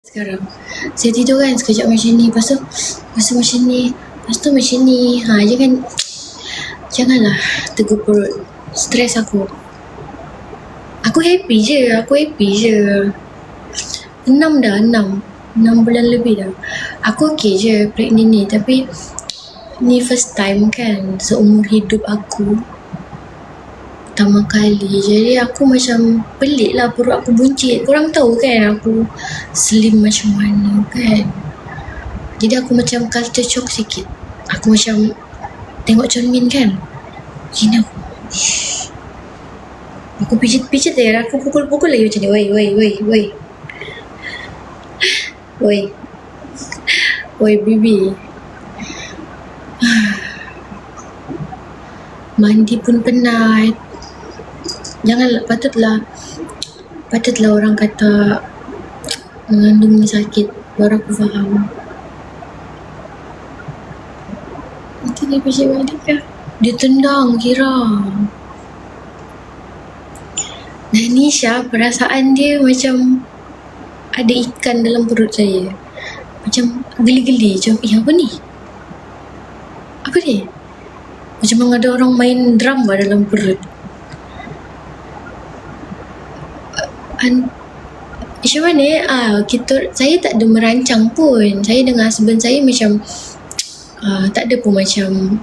Sekarang saya tidur kan sekejap macam ni, lepas tu macam ni, lepas tu macam ni. Janganlah tegur perut. Stres aku. Aku happy je. 6 bulan lebih dah. Aku okay je pregnant ni, tapi ni first time kan seumur hidup aku, pertama kali. Jadi aku macam pelik lah, perut aku buncit. Korang tahu kan aku slim macam mana kan. Jadi aku macam culture shock sikit. Aku macam tengok Chon Min kan, gini aku pijit dia, aku pukul lagi macam ni. Woi bibi. Mandi pun penat. Janganlah, patutlah orang kata mengandung ni sakit, baru aku faham. Nanti dia pijit balik kah? Dia tendang kira. Dan Nisha, perasaan dia macam ada ikan dalam perut saya. Macam geli-geli. Macam, apa ni? Apa ni? Macam ada orang main drama dalam perut. Macam mana saya tak ada merancang pun. Saya dengan husband saya macam tak ada pun macam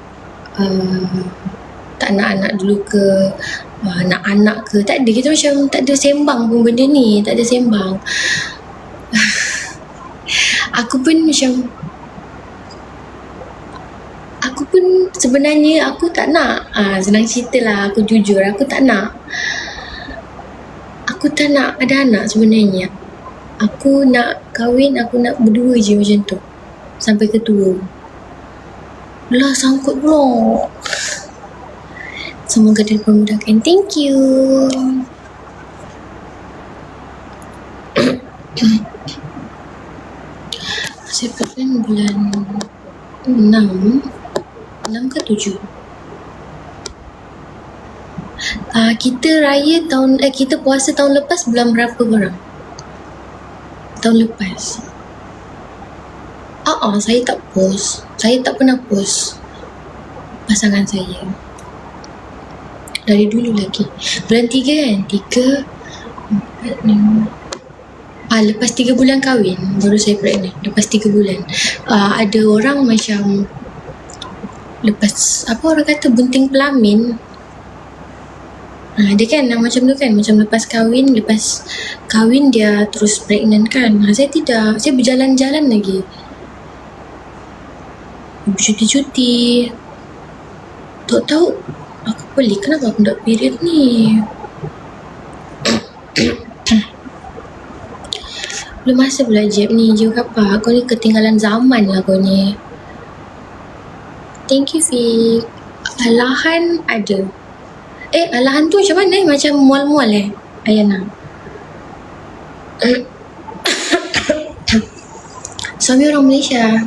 tak nak anak dulu ke, nak anak ke, tak ada. Kita macam tak ada sembang pun benda ni. Tak ada sembang. Aku pun sebenarnya aku tak nak. Senang cerita lah, aku jujur, aku tak nak ada anak sebenarnya. Aku nak kahwin, aku nak berdua je macam tu sampai ketua. Lah sangkut pula. Semoga dipermudahkan. Thank you. Saya pregnant bulan 6 ke 7. Kita puasa tahun lepas bulan berapa korang? Tahun lepas. Saya tak post. Saya tak pernah post pasangan saya dari dulu lagi. Bulan 3 kan? 3, 4, 5. Lepas 3 bulan kahwin baru saya pregnant. Lepas 3 bulan. Ada orang macam lepas, apa orang kata, bunting pelamin. Dia kan macam tu kan, macam lepas kahwin dia terus pregnant kan. Saya tidak. Saya berjalan-jalan lagi, bercuti-cuti. Tahu aku pelik, kenapa aku tak period ni. Belum masa pula jeb ni. Jeb apa? Kau ni ketinggalan zaman lah kau ni. Thank you, Fik. Alahan ada. Alahan tu macam mana? Macam mual-mual Ayana. Suami orang Malaysia.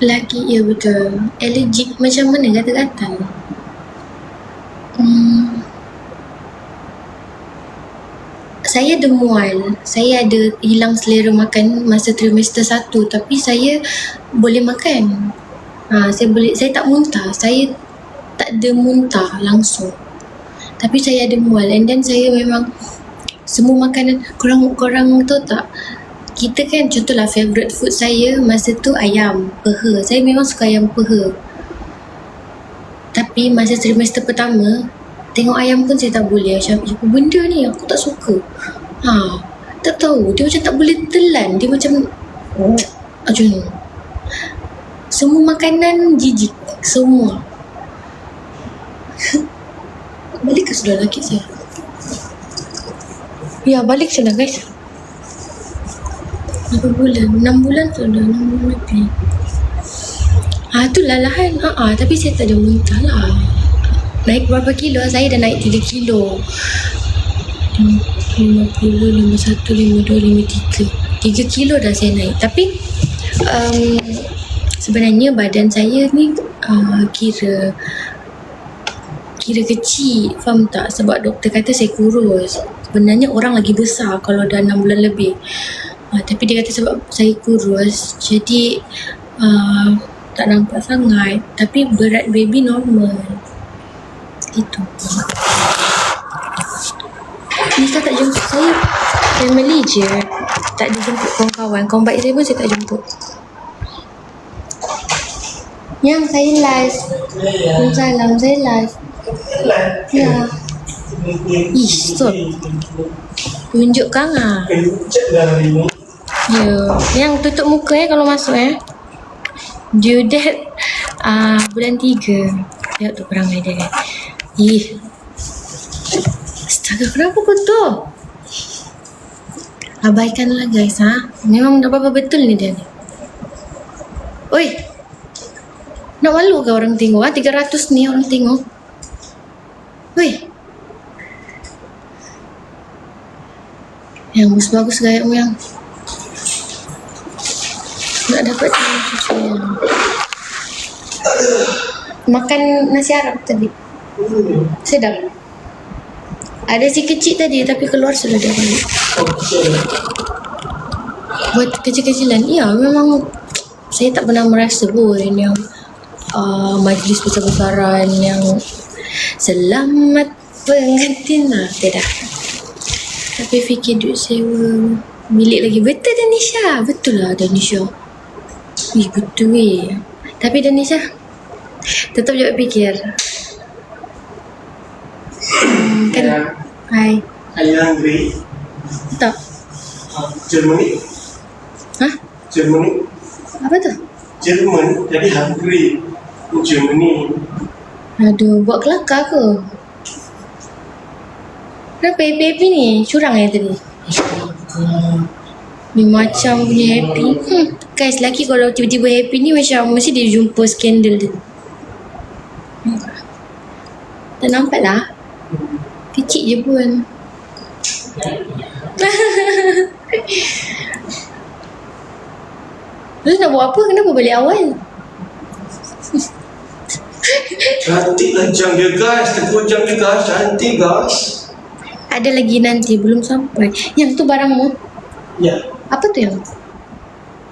Lagi, ya betul. Allergic macam mana? Gatal-gatal. Saya ada mual. Saya ada hilang selera makan masa trimester 1. Tapi saya boleh makan. Saya tak muntah. Saya tak ada muntah langsung. Tapi saya ada mual. And then saya memang semua makanan, korang tahu tak? Kita kan, contohlah favourite food saya masa tu ayam peha. Saya memang suka ayam peha. Tapi masa trimester pertama, tengok ayam pun saya tak boleh. Macam, apa benda ni? Aku tak suka. Tak tahu. Dia macam tak boleh telan. Dia macam ni. Semua makanan jijik. Semua. Balik ke sudah lelaki saya? Ya, balik sudah guys. Berapa bulan? 6 bulan tu dah. 6 bulan lebih. Tu lalahan. Tapi saya tak ada muntah lah. Naik berapa kilo? Saya dah naik 3 kilo. 50, 51, 52, 53. 3 kilo dah saya naik. Tapi sebenarnya badan saya ni kira kecil, faham tak? Sebab doktor kata saya kurus. sebenarnya orang lagi besar kalau dah 6 bulan lebih. Tapi dia kata sebab saya kurus, jadi tak nampak sangat. Tapi berat baby normal. Itu. Nisa tak jemput saya. Family je. Tak ada jemput kawan-kawan. Kawan baik saya pun saya tak jemput. Yang saya live. Salam, saya live. Ya. Ih, stop. Tunjukkan Ya. Yang tutup muka kalau masuk due date bulan 3. Tengok tu perangai dia kan. Ih. Astaga, kenapa kotor? Abaikanlah guys Memang tak apa-apa betul ni dia ni. Oi. Nak malu ke orang tengok 300 ni orang tengok. Oi. Yang bagus-bagus gayamu yang nak dapat susu yang. Makan nasi Arab tadi. Sedap. Ada si kecil tadi tapi keluar sudah dia balik. Buat kecil-kecilan. Ya, memang saya tak pernah merasa pun yang majlis besar-besaran yang selamat pengantin tidak. Tapi fikir duit sewa milik lagi. Betul Danisha. Betul lah Danisha. Betul Tapi Danisha tetap juga fikir kan. Hai. Are you hungry? Tak. Germany? Germany? Apa tu? Jerman jadi hungry. Germany. Aduh, buat kelakar ke? Kenapa happy ni? Curang tadi? Ni macam punya happy. Guys, lelaki kalau tiba-tiba happy ni macam mesti dia jumpa skandal dia. Tak nampak lah. Kecil je pun. Terus nak buat apa? Kenapa balik awal? Cantik lah jam dia guys. Tengok jam dia guys. Cantik guys. Ada lagi nanti, belum sampai. Yang tu barangmu? Ya. Apa tu yang?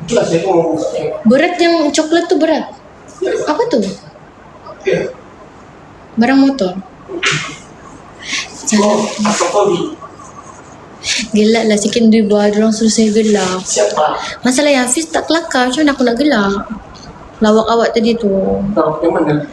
Itulah saya mau. Berat yang coklat tu berat? Ya. Apa tu? Ya. Barang motor? Apa kau ni? Gelak lah sikit riba. Diorang suruh saya gelak. Siapa? Masalah yang Hafiz tak kelakar. Macam mana aku nak gelak? Lawak awak tadi tu. Tahu yang mana?